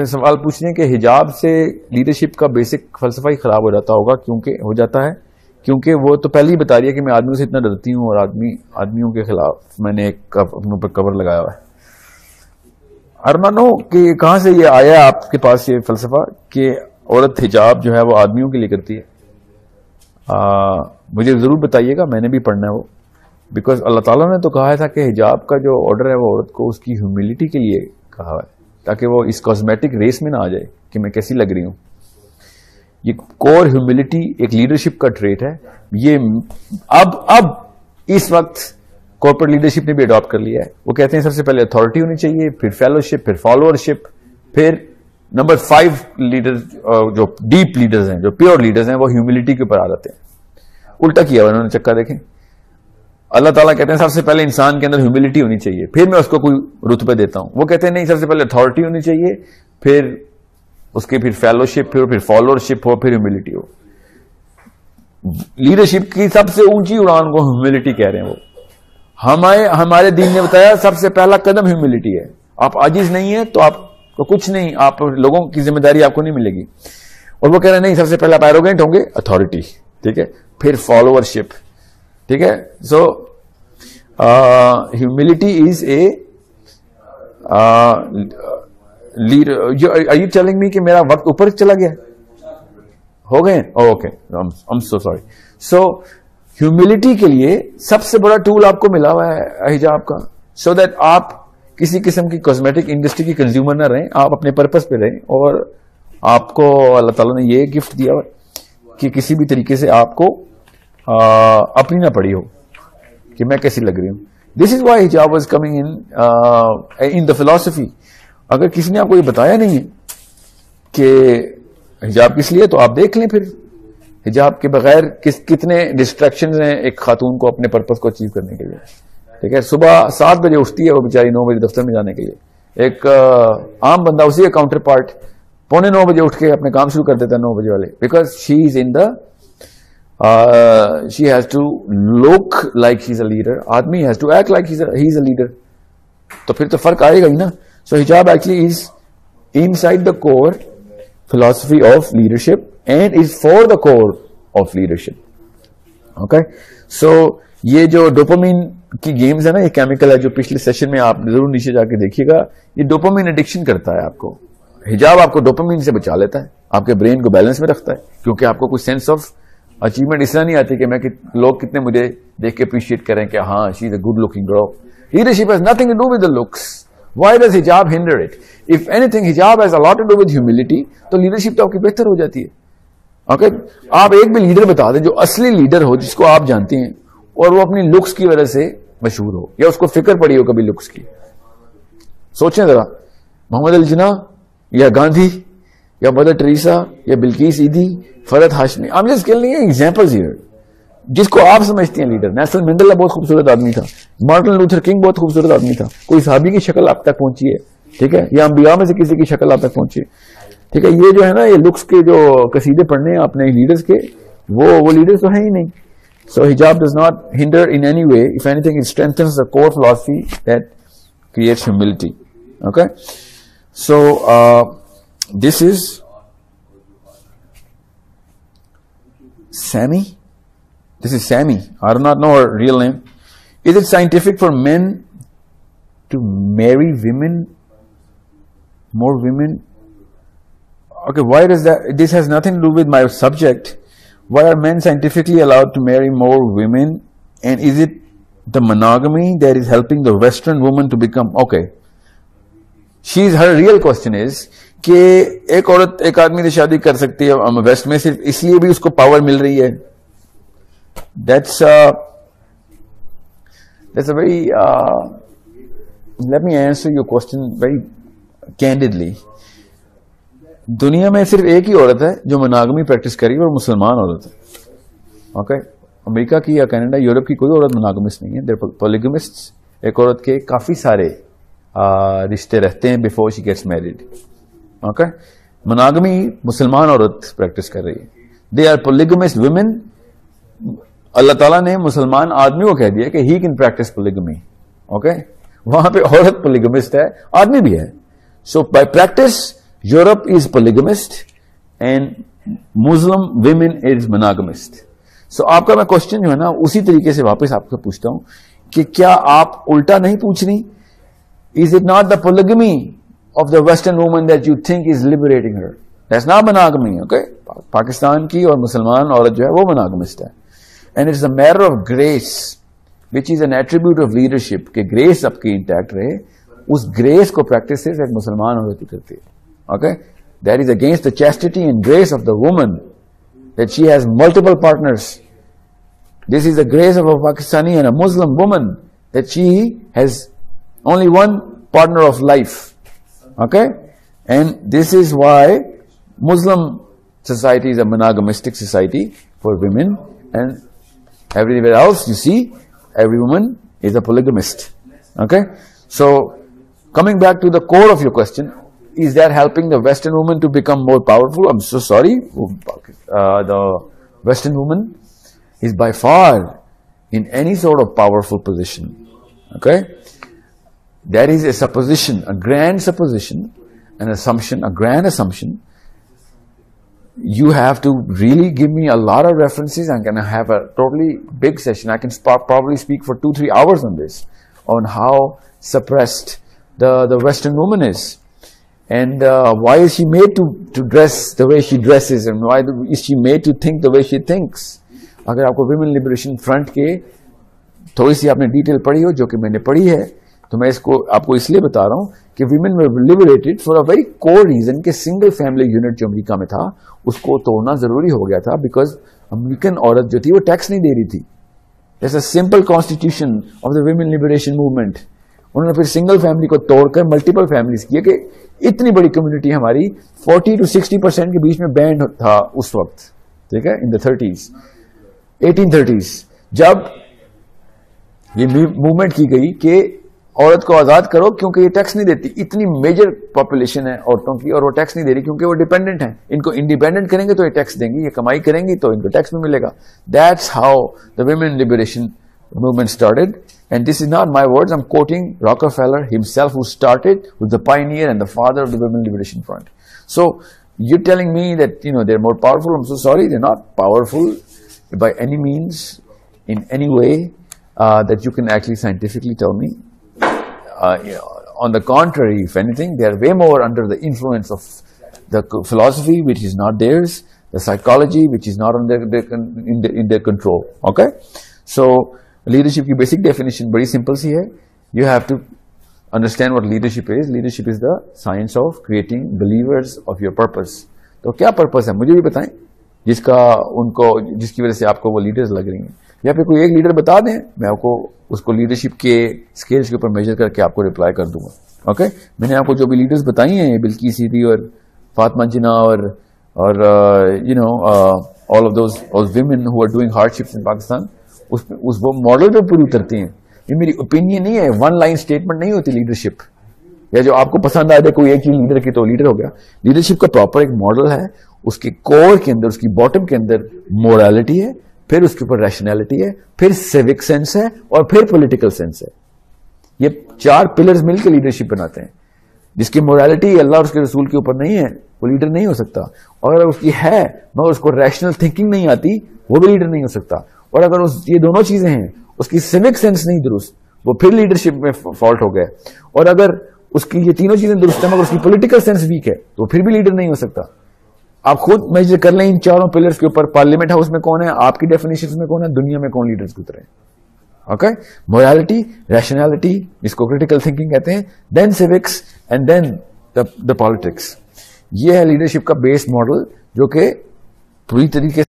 सवाल पूछ रहे हैं कि हिजाब से लीडरशिप का बेसिक फलसफा ही खराब हो जाता होगा, क्योंकि हो जाता है क्योंकि वो तो पहले ही बता रही है कि मैं आदमियों से इतना डरती हूं और आदमियों के खिलाफ मैंने एक अपने ऊपर कवर लगाया हुआ है। अरमानो कि कहां से ये आया आपके पास ये फलसफा कि औरत हिजाब जो है वो आदमियों के लिए करती है? मुझे जरूर बताइएगा, मैंने भी पढ़ना है वो। बिकॉज अल्लाह ताला ने तो कहा था कि हिजाब का जो ऑर्डर है वो औरत को उसकी ह्यूमिलिटी के लिए कहा है, ताकि वो इस कॉस्मेटिक रेस में ना आ जाए कि मैं कैसी लग रही हूं। ये कोर ह्यूमिलिटी एक लीडरशिप का ट्रेट है। ये अब इस वक्त कॉर्पोरेट लीडरशिप ने भी अडॉप्ट कर लिया है। वो कहते हैं सबसे पहले अथॉरिटी होनी चाहिए, फिर फेलोशिप, फिर फॉलोअरशिप, फिर नंबर 5 लीडर्स जो डीप लीडर्स हैं, जो प्योर लीडर्स हैं, वो ह्यूमिलिटी के ऊपर आ जाते हैं। उल्टा किया उन्होंने चक्का। देखें, अल्लाह ताला कहते हैं सबसे पहले इंसान के अंदर ह्यूमिलिटी होनी चाहिए, फिर मैं उसको कोई रुतबे देता हूं। वो कहते हैं नहीं, सबसे पहले अथॉरिटी होनी चाहिए, फिर उसके फिर फेलोशिप हो, फिर फॉलोअरशिप हो, फिर ह्यूमिलिटी हो। लीडरशिप की सबसे ऊंची उड़ान को ह्यूमिलिटी कह रहे हैं वो। हमारे दीन ने बताया सबसे पहला कदम ह्यूमिलिटी है। आप आजिज नहीं है तो आपको कुछ नहीं, आप लोगों की जिम्मेदारी आपको नहीं मिलेगी। और वो कह रहे हैं नहीं, सबसे पहले आप एरोगेंट होंगे, अथॉरिटी, ठीक है, फिर फॉलोअरशिप, ठीक है। So humility is a leader. Are you telling me कि मेरा वक्त ऊपर चला गया? हो गए? Okay, I am so sorry. So humility के लिए सबसे बड़ा टूल आपको मिला हुआ है हिजाब का, सो दैट आप किसी किस्म की कॉस्मेटिक इंडस्ट्री की कंज्यूमर ना रहें, आप अपने पर्पस पे रहें। और आपको अल्लाह ताला ने ये गिफ्ट दिया हुआ कि किसी भी तरीके से आपको अपनी ना पड़ी हो कि मैं कैसी लग रही हूं। दिस इज वाई हिजाब was coming in the philosophy. अगर किसी ने आपको ये बताया नहीं है कि हिजाब किस लिए, तो आप देख लें फिर हिजाब के बगैर कितने डिस्ट्रैक्शंस हैं एक खातून को अपने पर्पस को अचीव करने के लिए। ठीक है, सुबह 7 बजे उठती है वो बेचारी 9 बजे दफ्तर में जाने के लिए। एक आम बंदा उसी का काउंटर पार्ट 8:45 बजे उठ के अपने काम शुरू कर देता है 9 बजे वाले, because she is in the she has to look like she's a leader. आदमी has to act like he's a leader. तो फिर तो फर्क आएगा ही ना। So hijab actually is inside the core philosophy of leadership and is for the core of leadership. Okay? So ये जो dopamine की गेम्स है ना, ये केमिकल है जो पिछले सेशन में आप जरूर नीचे जाके देखिएगा। ये डोपामिन एडिक्शन करता है आपको। हिजाब आपको डोपामिन से बचा लेता है, आपके ब्रेन को बैलेंस में रखता है, क्योंकि आपको कुछ सेंस ऑफ अचीवमेंट इसलिए नहीं आती कि लोग कितने मुझे देख के अप्रिशिएट करें कि हाँ she is a good looking girl. Leadership has nothing to do with the looks. Why does hijab hinder it? If anything hijab has a lot to do with humility, तो लीडरशिप तो आपकी बेहतर हो जाती है। ओके, आप एक भी लीडर बता दें जो असली लीडर हो, जिसको आप जानते हैं और वो अपनी लुक्स की वजह से मशहूर हो, या उसको फिक्र पड़ी हो कभी लुक्स की। सोचें जरा, मोहम्मद अली जिन्ना या गांधी या मदर टेरेसा या बिल्किस ईदी, Farhad Hashmi, I am just giving examples here, जिसको आप समझते हैं लीडर। नेल्सन मंडेला बहुत खूबसूरत आदमी था, मार्टिन लूथर किंग बहुत खूबसूरत आदमी था। कोई सहाबी की शक्ल आप तक पहुंची है, ठीक है, या अंबिया में से किसी की शक्ल आप तक पहुंची है, ठीक है। ये जो है ना, ये लुक्स के जो कसीदे पढ़ने हैं अपने लीडर्स के, वो लीडर्स तो है ही नहीं। सो हिजाब does not hinder in any way, if anything it strengthens the core philosophy that creates humility. Okay, so this is Sammy. This is Sammy. I do not know her real name. Is it scientific for men to marry women, more women? Okay, why does that? This has nothing to do with my subject. Why are men scientifically allowed to marry more women? And is it the monogamy that is helping the Western woman to become okay? Her real question is कि एक औरत एक आदमी से शादी कर सकती है वेस्ट में सिर्फ इसलिए भी उसको पावर मिल रही है। That's a very let me answer your question very candidly. दुनिया में सिर्फ एक ही औरत है जो मोनोगमी प्रैक्टिस करी और मुसलमान औरत है। ओके, अमेरिका की या कनाडा, यूरोप की कोई औरत मोनोगमिस्ट नहीं है, देयर पॉलीगमिस्ट्स। एक औरत के काफी सारे रिश्ते रहते हैं before she gets married. Okay, monogamy मुसलमान औरत प्रैक्टिस कर रही है। They are पॉलीगमिस्ट women. अल्लाह ताला ने मुसलमान आदमी को कह दिया कि he can practice polygamy. Okay, वहां पे औरत पॉलीगमिस्ट है, आदमी भी है। So by practice Europe is polygamist and Muslim women is monogamist. So आपका मैं क्वेश्चन जो है ना उसी तरीके से वापस आपसे पूछता हूं कि क्या आप उल्टा नहीं पूछ रही? Is it not the polygamy of the Western woman that you think is liberating her? That's not monogamy, okay? Pakistan की और मुसलमान औरत जो है वो monogamist है. And it's a matter of grace, which is an attribute of leadership, कि grace आपकी intact रहे. उस grace को practice सिर्फ एक मुसलमान औरत ही करती है, okay? That is against the chastity and grace of the woman, that she has multiple partners. This is the grace of a Pakistani and a Muslim woman, that she has only one partner of life. Okay, and this is why Muslim society is a monogamistic society for women, and everywhere else you see every woman is a polygamist. Okay, so coming back to the core of your question, is that helping the Western woman to become more powerful? I'm so sorry, the Western woman is by far in any sort of powerful position. Okay, that is a supposition, a grand supposition, an assumption, a grand assumption. You have to really give me a lot of references. I'm going to have a totally big session. I can probably speak for 2-3 hours on this, on how suppressed the Western woman is. And why is she made to dress the way she dresses, and why is she made to think the way she thinks? अगर आपको Women Liberation Front के थोड़ी सी आपने detail पढ़ी हो, जो कि मैंने पढ़ी है, तो मैं इसको आपको इसलिए बता रहा हूं कि women were liberated for a very core reason कि सिंगल फैमिली यूनिट जो अमेरिका में था उसको तोड़ना जरूरी हो गया था, बिकॉज अमेरिकन औरत जो थी वो टैक्स नहीं दे रही थी. जैसा simple constitution of the women liberation movement. उन्होंने फिर सिंगल फैमिली को तोड़कर मल्टीपल फैमिलीज किए कि इतनी बड़ी कम्युनिटी हमारी 40 to 60% के बीच में बैंड था उस वक्त, ठीक है, इन द 30s 1830s, जब ये मूवमेंट की गई कि औरत को आजाद करो क्योंकि ये टैक्स नहीं देती. इतनी मेजर पॉपुलेशन है औरतों की और वो टैक्स नहीं दे रही क्योंकि वो डिपेंडेंट है. इनको इंडिपेंडेंट करेंगे तो ये टैक्स देंगी, ये कमाई करेंगी तो इनको टैक्स भी मिलेगा. That's how the women liberation movement started, and this is not my words, I'm quoting Rockefeller himself, who started with the pioneer and the father of the Women Liberation Front. So you're telling me that they're more powerful. I'm so sorry, they're not powerful by any means, in any way that you can actually scientifically tell me. On the contrary, if anything, they are way more under the influence of the philosophy, which is not theirs, the psychology, which is not in their control. Okay, so leadership की basic definition बड़ी simple सी है. You have to understand what leadership is. Leadership is the science of creating believers of your purpose. तो क्या purpose है मुझे भी बताएं, जिसकी वजह से आपको वो leaders लग रही हैं. या फिर कोई एक लीडर बता दें, मैं आपको उसको लीडरशिप के स्केल्स के ऊपर मेजर करके आपको रिप्लाई कर दूंगा. ओके, मैंने आपको जो भी लीडर्स बताई हैं, बिल्किस सीधी और फातिमा जिन्ना और all of those women who are doing hardships in Pakistan, उस वो मॉडल पे पूरी उतरती हैं. ये मेरी ओपिनियन नहीं है, वन लाइन स्टेटमेंट नहीं होती लीडरशिप, या जो आपको पसंद आ जाए कोई एक चीज लीडर की तो लीडर हो गया. लीडरशिप का प्रॉपर एक मॉडल है, उसके कोर के अंदर, उसकी बॉटम के अंदर मोरालिटी है, फिर उसके ऊपर रैशनैलिटी है, फिर सिविक सेंस है, और फिर पॉलिटिकल सेंस है. ये 4 पिलर्स मिलकर लीडरशिप बनाते हैं. जिसकी मोरालिटी अल्लाह और उसके रसूल के ऊपर नहीं है वो लीडर नहीं हो सकता, और अगर उसकी है मगर उसको रैशनल थिंकिंग नहीं आती वो भी लीडर नहीं हो सकता. और अगर ये दोनों चीजें हैं, उसकी सिविक सेंस नहीं दुरुस्त, वो फिर लीडरशिप में फॉल्ट हो गया. और अगर उसकी ये तीनों चीजें दुरुस्त है मगर उसकी पॉलिटिकल सेंस वीक है तो फिर भी लीडर नहीं हो सकता. आप खुद मेजर कर लें इन 4 पिलर्स के ऊपर. पार्लियामेंट हाउस में कौन है, आपकी डेफिनेशन में कौन है, दुनिया में कौन लीडर्स उतरे. ओके, मोरालिटी, रैशनैलिटी, इसको क्रिटिकल थिंकिंग कहते हैं, then civics and then the politics. ये है लीडरशिप का बेस मॉडल, जो कि पूरी तरीके